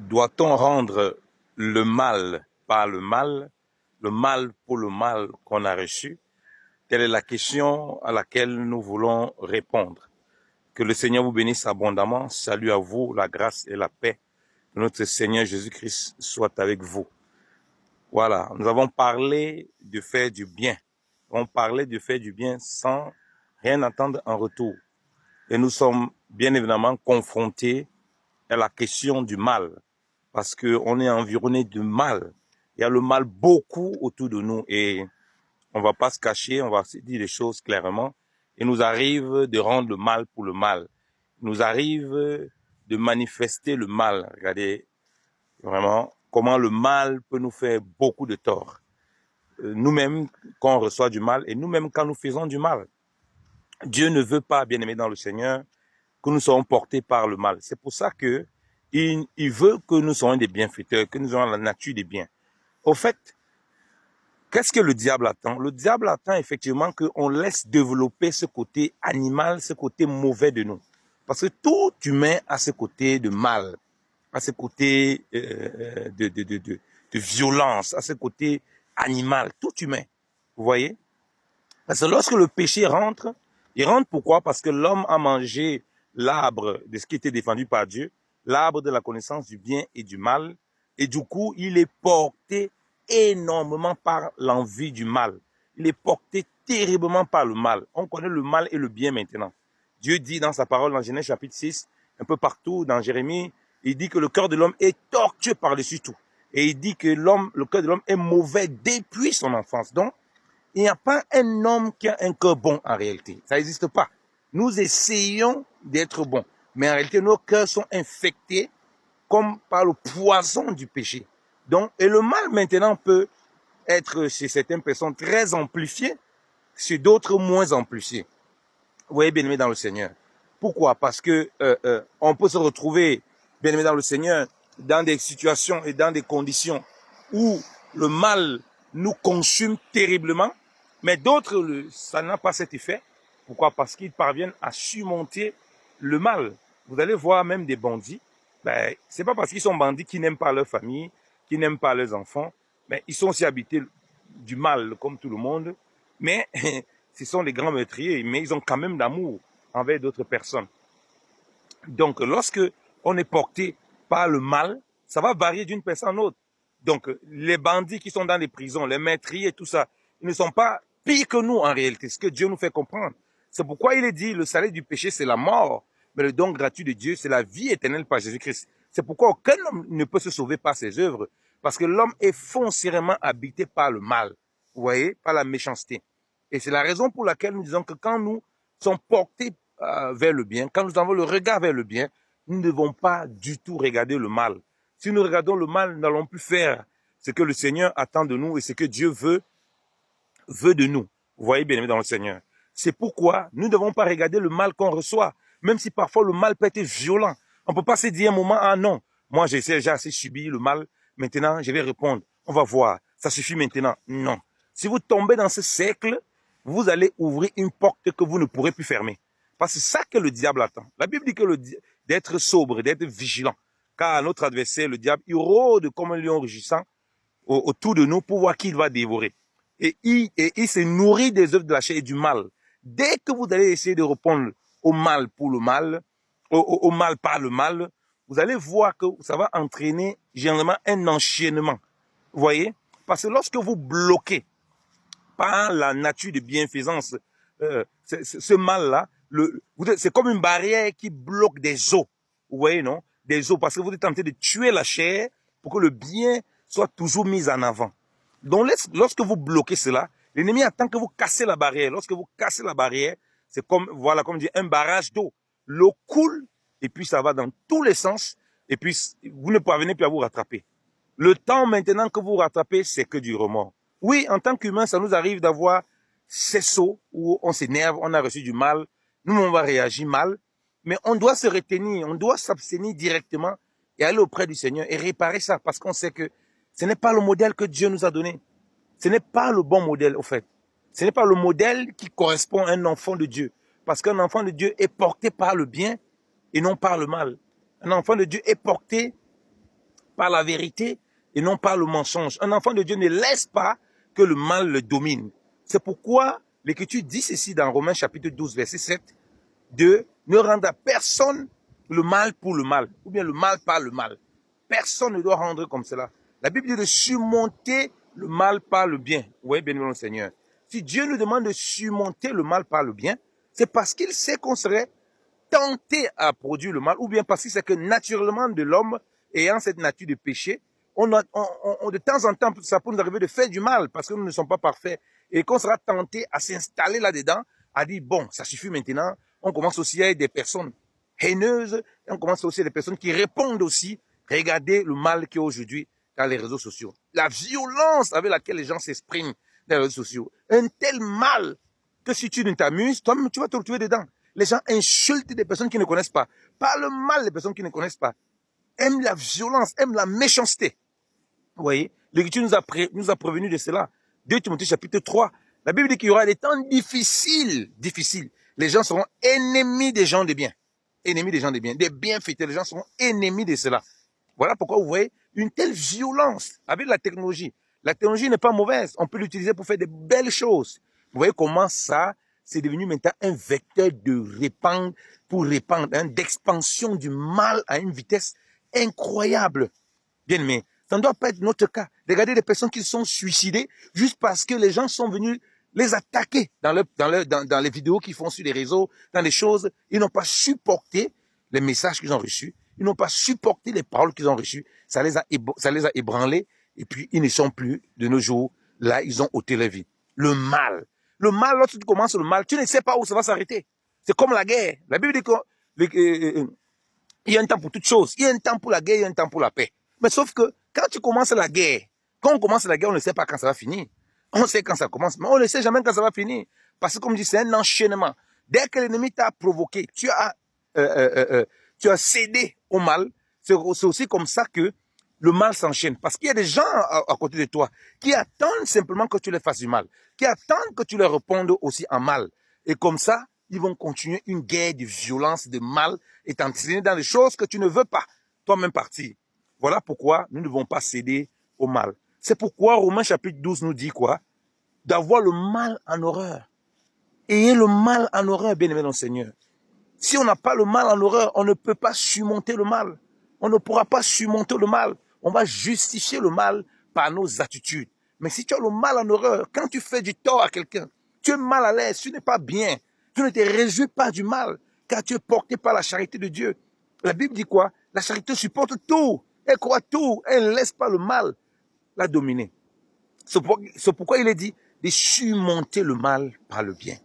Doit-on rendre le mal par le mal pour le mal qu'on a reçu? Telle est la question à laquelle nous voulons répondre. Que le Seigneur vous bénisse abondamment. Salut à vous, la grâce et la paix de notre Seigneur Jésus-Christ soit avec vous. Voilà, nous avons parlé de faire du bien. On parlait de faire du bien sans rien attendre en retour. Et nous sommes bien évidemment confrontés à la question du mal, parce qu'on est environné de mal. Il y a le mal beaucoup autour de nous et on va pas se cacher, on va se dire les choses clairement. Il nous arrive de rendre le mal pour le mal. Il nous arrive de manifester le mal. Regardez vraiment comment le mal peut nous faire beaucoup de tort. Nous-mêmes, quand on reçoit du mal et nous-mêmes quand nous faisons du mal. Dieu ne veut pas, bien aimé dans le Seigneur, que nous soyons portés par le mal. C'est pour ça que il veut que nous soyons des bienfaiteurs, que nous ayons la nature des biens. Au fait, qu'est-ce que le diable attend? Le diable attend effectivement qu'on laisse développer ce côté animal, ce côté mauvais de nous. Parce que tout humain a ce côté de mal, a ce côté de violence, a ce côté animal, tout humain. Vous voyez? Parce que lorsque le péché rentre, il rentre pourquoi? Parce que l'homme a mangé l'arbre de ce qui était défendu par Dieu, l'arbre de la connaissance du bien et du mal, et du coup, il est porté énormément par l'envie du mal. Il est porté terriblement par le mal. On connaît le mal et le bien maintenant. Dieu dit dans sa parole dans Genèse chapitre 6, un peu partout, dans Jérémie, il dit que le cœur de l'homme est tortueux par-dessus tout. Et il dit que le cœur de l'homme est mauvais depuis son enfance. Donc, il n'y a pas un homme qui a un cœur bon en réalité. Ça n'existe pas. Nous essayons d'être bons. Mais en réalité, nos cœurs sont infectés comme par le poison du péché. Donc, et le mal maintenant peut être chez certaines personnes très amplifié, chez d'autres moins amplifié. Vous voyez, bien aimé dans le Seigneur. Pourquoi? Parce que on peut se retrouver, bien aimé dans le Seigneur, dans des situations et dans des conditions où le mal nous consume terriblement, mais d'autres, ça n'a pas cet effet. Pourquoi? Parce qu'ils parviennent à surmonter le mal. Vous allez voir même des bandits, ben, c'est pas parce qu'ils sont bandits qu'ils n'aiment pas leur famille, qu'ils n'aiment pas leurs enfants, mais ils sont aussi habités du mal comme tout le monde, mais ce sont des grands meurtriers, mais ils ont quand même d'amour envers d'autres personnes. Donc, lorsque on est porté par le mal, ça va varier d'une personne à l'autre. Donc, les bandits qui sont dans les prisons, les meurtriers, tout ça, ils ne sont pas pires que nous en réalité, ce que Dieu nous fait comprendre. C'est pourquoi il est dit, le salaire du péché, c'est la mort, mais le don gratuit de Dieu, c'est la vie éternelle par Jésus-Christ. C'est pourquoi aucun homme ne peut se sauver par ses œuvres, parce que l'homme est foncièrement habité par le mal, vous voyez, par la méchanceté. Et c'est la raison pour laquelle nous disons que quand nous sommes portés vers le bien, quand nous avons le regard vers le bien, nous ne devons pas du tout regarder le mal. Si nous regardons le mal, nous n'allons plus faire ce que le Seigneur attend de nous et ce que Dieu veut de nous. Vous voyez, bien aimé dans le Seigneur. C'est pourquoi nous ne devons pas regarder le mal qu'on reçoit, même si parfois le mal peut être violent. On ne peut pas se dire un moment, ah non, moi j'ai assez subi le mal, maintenant je vais répondre, on va voir, ça suffit maintenant. Non. Si vous tombez dans ce cercle, vous allez ouvrir une porte que vous ne pourrez plus fermer. Parce que c'est ça que le diable attend. La Bible dit que d'être sobre, d'être vigilant. Car notre adversaire, le diable, il rôde comme un lion rugissant autour de nous pour voir qui il va dévorer. Et il se nourrit des œuvres de la chair et du mal. Dès que vous allez essayer de répondre au mal pour le mal, au mal par le mal, vous allez voir que ça va entraîner généralement un enchaînement. Vous voyez? Parce que lorsque vous bloquez par la nature de bienfaisance, ce mal-là, c'est comme une barrière qui bloque des eaux. Vous voyez, non? Des eaux, parce que vous êtes en train de tuer la chair pour que le bien soit toujours mis en avant. Donc, lorsque vous bloquez cela, l'ennemi attend que vous cassez la barrière. Lorsque vous cassez la barrière, c'est comme, voilà, comme dit, un barrage d'eau. L'eau coule, et puis ça va dans tous les sens, et puis vous ne parvenez plus à vous rattraper. Le temps maintenant que vous rattrapez, c'est que du remords. Oui, en tant qu'humain, ça nous arrive d'avoir ces sauts où on s'énerve, on a reçu du mal, nous on va réagir mal, mais on doit se retenir, on doit s'abstenir directement et aller auprès du Seigneur et réparer ça, parce qu'on sait que ce n'est pas le modèle que Dieu nous a donné. Ce n'est pas le bon modèle, au fait. Ce n'est pas le modèle qui correspond à un enfant de Dieu. Parce qu'un enfant de Dieu est porté par le bien et non par le mal. Un enfant de Dieu est porté par la vérité et non par le mensonge. Un enfant de Dieu ne laisse pas que le mal le domine. C'est pourquoi l'Écriture dit ceci dans Romains chapitre 12, verset 7, de ne rendre à personne le mal pour le mal, ou bien le mal par le mal. Personne ne doit rendre comme cela. La Bible dit de surmonter le mal par le bien. Oui, bien le Seigneur. Si Dieu nous demande de surmonter le mal par le bien, c'est parce qu'il sait qu'on serait tenté à produire le mal, ou bien parce que c'est que naturellement de l'homme, ayant cette nature de péché, de temps en temps, ça peut nous arriver de faire du mal, parce que nous ne sommes pas parfaits, et qu'on sera tenté à s'installer là-dedans, à dire, bon, ça suffit maintenant. On commence aussi à être des personnes haineuses, et on commence aussi à être des personnes qui répondent aussi. Regardez le mal qu'il y a aujourd'hui dans les réseaux sociaux. La violence avec laquelle les gens s'expriment dans les réseaux sociaux. Un tel mal que si tu ne t'amuses, toi-même, tu vas te retrouver dedans. Les gens insultent des personnes qui ne connaissent pas, parlent mal des personnes qui ne connaissent pas, aiment la violence, aiment la méchanceté. Vous voyez, l'Écriture nous a prévenu de cela. 2 Timothée chapitre 3, la Bible dit qu'il y aura des temps difficiles. Les gens seront ennemis des gens de bien. Ennemis des gens de bien. Des bienfaiteurs, les gens seront ennemis de cela. Voilà pourquoi vous voyez une telle violence avec la technologie. La technologie n'est pas mauvaise. On peut l'utiliser pour faire de belles choses. Vous voyez comment ça, c'est devenu maintenant un vecteur pour répandre, d'expansion du mal à une vitesse incroyable. Bien aimé, ça ne doit pas être notre cas. Regardez les personnes qui se sont suicidées juste parce que les gens sont venus les attaquer dans les vidéos qu'ils font sur les réseaux, dans les choses. Ils n'ont pas supporté les messages qu'ils ont reçus. Ils n'ont pas supporté les paroles qu'ils ont reçues. Ça les a ébranlés. Et puis, ils ne sont plus de nos jours. Là, ils ont ôté la vie. Le mal. Le mal, lorsque tu commences le mal, tu ne sais pas où ça va s'arrêter. C'est comme la guerre. La Bible dit qu'il y a un temps pour toutes choses. Il y a un temps pour la guerre, il y a un temps pour la paix. Mais sauf que quand tu commences la guerre, quand on commence la guerre, on ne sait pas quand ça va finir. On sait quand ça commence, mais on ne sait jamais quand ça va finir. Parce que comme je dis, c'est un enchaînement. Dès que l'ennemi t'a provoqué, tu as cédé au mal. C'est aussi comme ça que le mal s'enchaîne. Parce qu'il y a des gens à côté de toi qui attendent simplement que tu leur fasses du mal, qui attendent que tu leur répondes aussi en mal. Et comme ça, ils vont continuer une guerre de violence, de mal, et t'entraîner dans des choses que tu ne veux pas toi-même partir. Voilà pourquoi nous ne devons pas céder au mal. C'est pourquoi Romains chapitre 12 nous dit quoi? D'avoir le mal en horreur. Ayez le mal en horreur, bien-aimé dans le Seigneur. Si on n'a pas le mal en horreur, on ne peut pas surmonter le mal. On ne pourra pas surmonter le mal. On va justifier le mal par nos attitudes. Mais si tu as le mal en horreur, quand tu fais du tort à quelqu'un, tu es mal à l'aise, tu n'es pas bien, tu ne te réjouis pas du mal, car tu es porté par la charité de Dieu. La Bible dit quoi? La charité supporte tout. Elle croit tout. Elle ne laisse pas le mal la dominer. C'est pourquoi il est dit de surmonter le mal par le bien.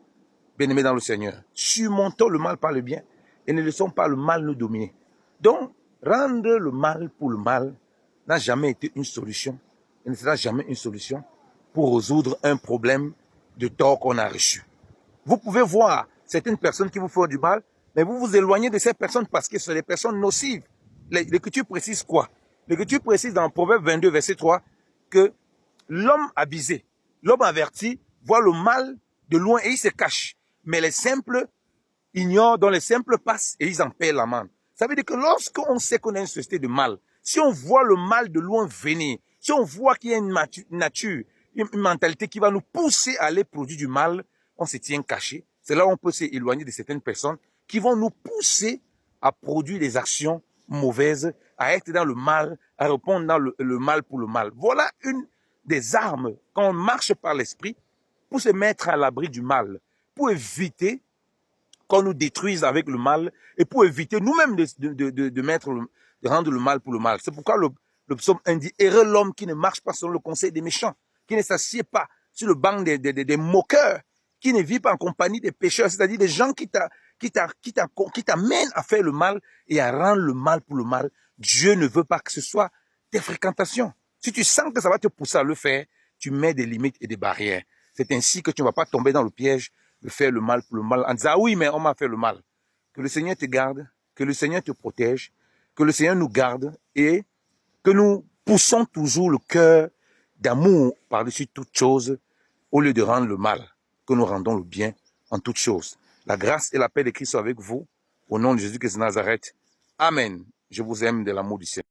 Bien-aimés dans le Seigneur, surmontons le mal par le bien et ne laissons pas le mal nous dominer. Donc, rendre le mal pour le mal n'a jamais été une solution et ne sera jamais une solution pour résoudre un problème de tort qu'on a reçu. Vous pouvez voir certaines personnes qui vous font du mal, mais vous vous éloignez de ces personnes parce que ce sont des personnes nocives. L'Écriture précise quoi? L'Écriture précise dans Proverbe 22, verset 3, que l'homme avisé, l'homme averti, voit le mal de loin et il se cache. Mais les simples ignorent, dont les simples passent et ils en paient l'amende. Ça veut dire que lorsqu'on sait qu'on a une société de mal, si on voit le mal de loin venir, si on voit qu'il y a une nature, une mentalité qui va nous pousser à aller produire du mal, on se tient caché. C'est là où on peut s'éloigner de certaines personnes qui vont nous pousser à produire des actions mauvaises, à être dans le mal, à répondre dans le mal pour le mal. Voilà une des armes quand on marche par l'esprit pour se mettre à l'abri du mal, pour éviter qu'on nous détruise avec le mal et pour éviter nous-mêmes de rendre le mal pour le mal. C'est pourquoi le psaume 1 dit « Heureux l'homme qui ne marche pas selon le conseil des méchants, qui ne s'assied pas sur le banc des moqueurs, qui ne vit pas en compagnie des pécheurs, c'est-à-dire des gens qui t'amènent à faire le mal et à rendre le mal pour le mal. Dieu ne veut pas que ce soit tes fréquentations. Si tu sens que ça va te pousser à le faire, tu mets des limites et des barrières. C'est ainsi que tu ne vas pas tomber dans le piège de faire le mal pour le mal en disant « Ah oui, mais on m'a fait le mal ». Que le Seigneur te garde, que le Seigneur te protège, que le Seigneur nous garde et que nous poussons toujours le cœur d'amour par-dessus toute chose au lieu de rendre le mal, que nous rendons le bien en toutes choses. La grâce et la paix de Christ soient avec vous. Au nom de Jésus-Christ de Nazareth. Amen. Je vous aime de l'amour du Seigneur.